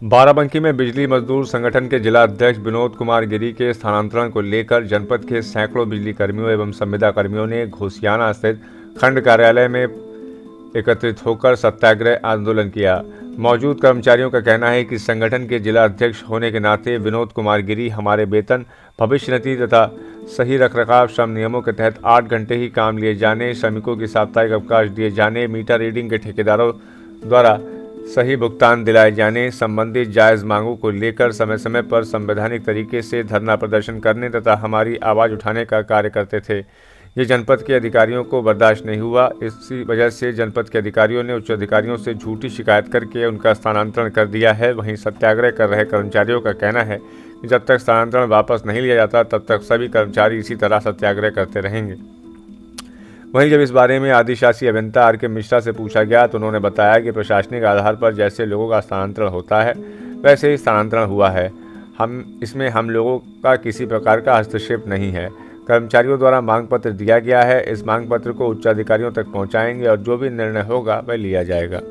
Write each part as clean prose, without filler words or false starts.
बाराबंकी में बिजली मजदूर संगठन के जिला अध्यक्ष विनोद कुमार गिरी के स्थानांतरण को लेकर जनपद के सैकड़ों बिजली कर्मियों एवं संविदा कर्मियों ने घोसियाना स्थित खंड कार्यालय में एकत्रित होकर सत्याग्रह आंदोलन किया। मौजूद कर्मचारियों का कहना है कि संगठन के जिला अध्यक्ष होने के नाते विनोद कुमार गिरी हमारे वेतन, भविष्य निधि तथा सही रखरखाव श्रम नियमों के तहत 8 घंटे ही काम लिए जाने, श्रमिकों की साप्ताहिक अवकाश दिए जाने, मीटर रीडिंग के ठेकेदारों द्वारा सही भुगतान दिलाए जाने संबंधित जायज़ मांगों को लेकर समय समय पर संवैधानिक तरीके से धरना प्रदर्शन करने तथा हमारी आवाज़ उठाने का कार्य करते थे। ये जनपद के अधिकारियों को बर्दाश्त नहीं हुआ। इसी वजह से जनपद के अधिकारियों ने उच्च अधिकारियों से झूठी शिकायत करके उनका स्थानांतरण कर दिया है। वहीं सत्याग्रह कर रहे कर्मचारियों का कहना है कि जब तक स्थानांतरण वापस नहीं लिया जाता तब तक सभी कर्मचारी इसी तरह सत्याग्रह करते रहेंगे। वहीं जब इस बारे में आदिशासी अभियंता आर के मिश्रा से पूछा गया तो उन्होंने बताया कि प्रशासनिक आधार पर जैसे लोगों का स्थानांतरण होता है वैसे ही स्थानांतरण हुआ है। हम लोगों का किसी प्रकार का हस्तक्षेप नहीं है। कर्मचारियों द्वारा मांग पत्र दिया गया है। इस मांग पत्र को उच्च अधिकारियों तक पहुंचाएंगे और जो भी निर्णय होगा वह लिया जाएगा।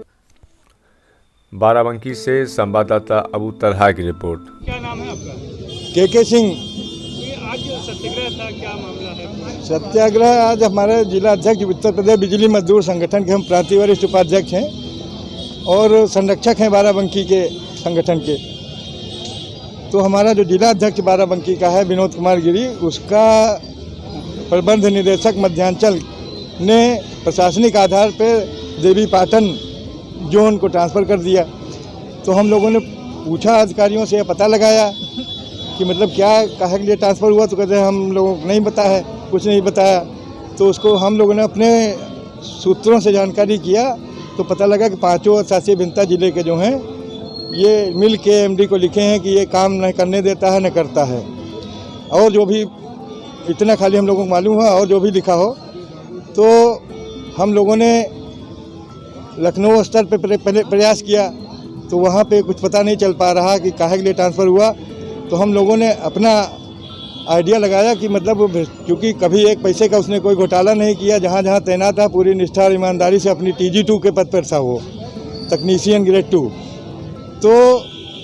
बाराबंकी से संवाददाता अबू तलहा की रिपोर्ट। क्या नाम है आपका? के सिंह। ये आज सत्याग्रह था, क्या मामला है? सत्याग्रह आज हमारे जिला अध्यक्ष उत्तर प्रदेश बिजली मजदूर संगठन के हम प्रांतीय वरिष्ठ उपाध्यक्ष हैं और संरक्षक हैं बाराबंकी के संगठन के। तो हमारा जो जिला अध्यक्ष बाराबंकी का है विनोद कुमार गिरी, उसका प्रबंध निदेशक मध्यांचल ने प्रशासनिक आधार पर देवी पाटन जोन को ट्रांसफ़र कर दिया। तो हम लोगों ने पूछा अधिकारियों से, पता लगाया कि मतलब क्या काहे के लिए ट्रांसफ़र हुआ, तो कहते हैं हम लोगों को नहीं पता है, कुछ नहीं बताया। तो उसको हम लोगों ने अपने सूत्रों से जानकारी किया तो पता लगा कि पांचों शासी अभियंता जिले के जो हैं ये मिल के एमडी को लिखे हैं कि ये काम न करने देता है न करता है। और जो भी इतना खाली हम लोगों को मालूम हुआ, और जो भी लिखा हो तो हम लोगों ने लखनऊ स्तर पर प्रयास किया तो वहाँ पे कुछ पता नहीं चल पा रहा कि काहे के लिए ट्रांसफ़र हुआ। तो हम लोगों ने अपना आइडिया लगाया कि मतलब क्योंकि कभी एक पैसे का उसने कोई घोटाला नहीं किया, जहाँ जहाँ तैनात था पूरी निष्ठा और ईमानदारी से अपनी TG2 के पद पर था, वो तकनीशियन ग्रेड 2। तो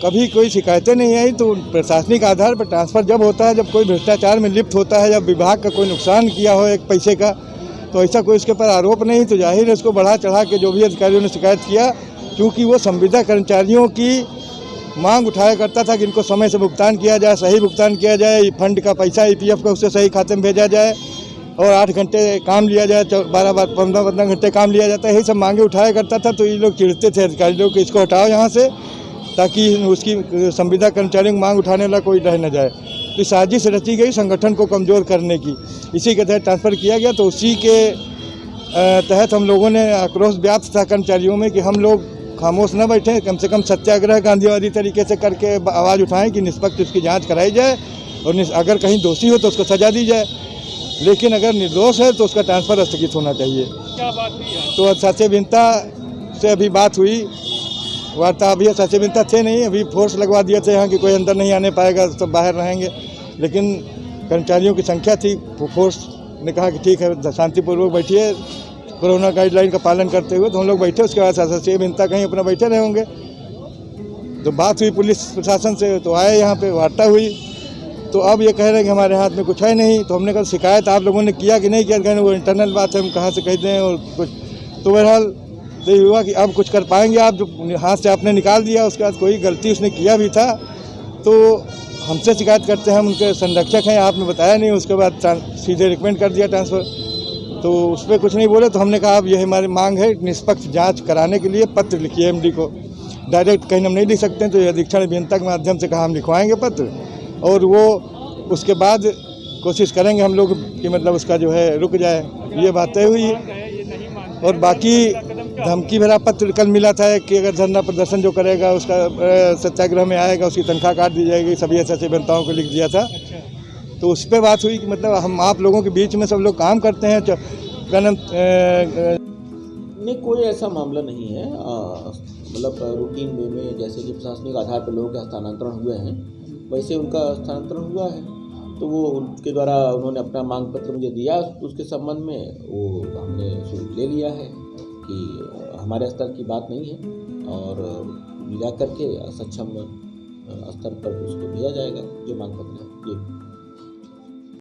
कभी कोई शिकायतें नहीं आई। तो प्रशासनिक आधार पर ट्रांसफ़र जब होता है, जब कोई भ्रष्टाचार में लिप्त होता है, जब विभाग का कोई नुकसान किया हो एक पैसे का, तो ऐसा कोई उसके ऊपर आरोप नहीं, तो जाहिर है उसको बढ़ा चढ़ा के जो भी अधिकारियों ने शिकायत किया, क्योंकि वो संविदा कर्मचारियों की मांग उठाया करता था कि इनको समय से भुगतान किया जाए, सही भुगतान किया जाए, फंड का पैसा EPF का उससे सही खाते में भेजा जाए और 8 घंटे काम लिया जाए, 12-15 घंटे काम लिया जाता है, यही सब मांगे उठाया करता था। तो ये लोग चिढ़ते थे अधिकारी लोग कि इसको हटाओ यहाँ से, ताकि उसकी संविदा कर्मचारियों की मांग उठाने वाला कोई रह न जाए। तो साजिश रची गई संगठन को कमज़ोर करने की, इसी के तहत ट्रांसफ़र किया गया। तो उसी के तहत हम लोगों ने आक्रोश व्याप्त था कर्मचारियों में कि हम लोग खामोश न बैठें, कम से कम सत्याग्रह गांधीवादी तरीके से करके आवाज़ उठाएं कि निष्पक्ष उसकी जांच कराई जाए और अगर कहीं दोषी हो तो उसको सजा दी जाए, लेकिन अगर निर्दोष है तो उसका ट्रांसफ़र स्थगित होना चाहिए। क्या बात हुई है? तो शासी अभियंता से अभी बात हुई, वार्ता अभी शासी अभियंता थे नहीं, अभी फोर्स लगवा दिए थे यहाँ कि कोई अंदर नहीं आने पाएगा, सब बाहर रहेंगे। लेकिन कर्मचारियों की संख्या थी, फोर्स ने कहा कि ठीक है शांतिपूर्वक बैठिए, कोरोना गाइडलाइन का पालन करते हुए। तो हम लोग बैठे, उसके बाद शासी अभियंता कहीं अपना बैठे रहे होंगे। तो बात हुई पुलिस प्रशासन से, तो आए यहाँ पे, वार्ता हुई। तो अब ये कह रहे हैं कि हमारे हाथ में कुछ है नहीं। तो हमने कहा शिकायत आप लोगों ने किया कि नहीं किया, कहने वो इंटरनल बात है, हम कहाँ से कह दें और कुछ। तो बहरहाल ये हुआ कि अब कुछ कर पाएंगे आप, जो हाथ से आपने निकाल दिया, उसके बाद कोई गलती उसने किया भी था तो हमसे शिकायत करते हैं, हम उनके संरक्षक हैं, आपने बताया नहीं। उसके बाद सीधे रिकमेंड कर दिया ट्रांसफ़र, तो उस पर कुछ नहीं बोले। तो हमने कहा अब ये हमारी मांग है, निष्पक्ष जांच कराने के लिए पत्र लिखिए एमडी को। डायरेक्ट कहीं हम नहीं लिख सकते हैं, तो अधीक्षण अभियंता के माध्यम से कहा हम लिखवाएंगे पत्र, और वो उसके बाद कोशिश करेंगे हम लोग कि मतलब उसका जो है रुक जाए। ये बातें हुई। और बाकी धमकी भरा पत्र कल मिला था कि अगर धरना प्रदर्शन जो करेगा उसका सत्याग्रह में आएगा, उसकी तनख्वाह काट दी जाएगी, सभी ऐसे अभियंताओं को लिख दिया था। तो उस पर बात हुई कि मतलब हम आप लोगों के बीच में सब लोग काम करते हैं, नहीं कोई ऐसा मामला नहीं है। मतलब रूटीन वे में जैसे कि प्रशासनिक आधार पर लोगों का स्थानांतरण हुए हैं वैसे उनका स्थानांतरण हुआ है। तो वो उनके द्वारा उन्होंने अपना मांग पत्र मुझे दिया, तो उसके संबंध में वो हमने ले लिया है। कि हमारे स्तर की बात नहीं है और मिला करके सक्षम स्तर पर उसको भेजा जाएगा जो मांग पत्र है। जी।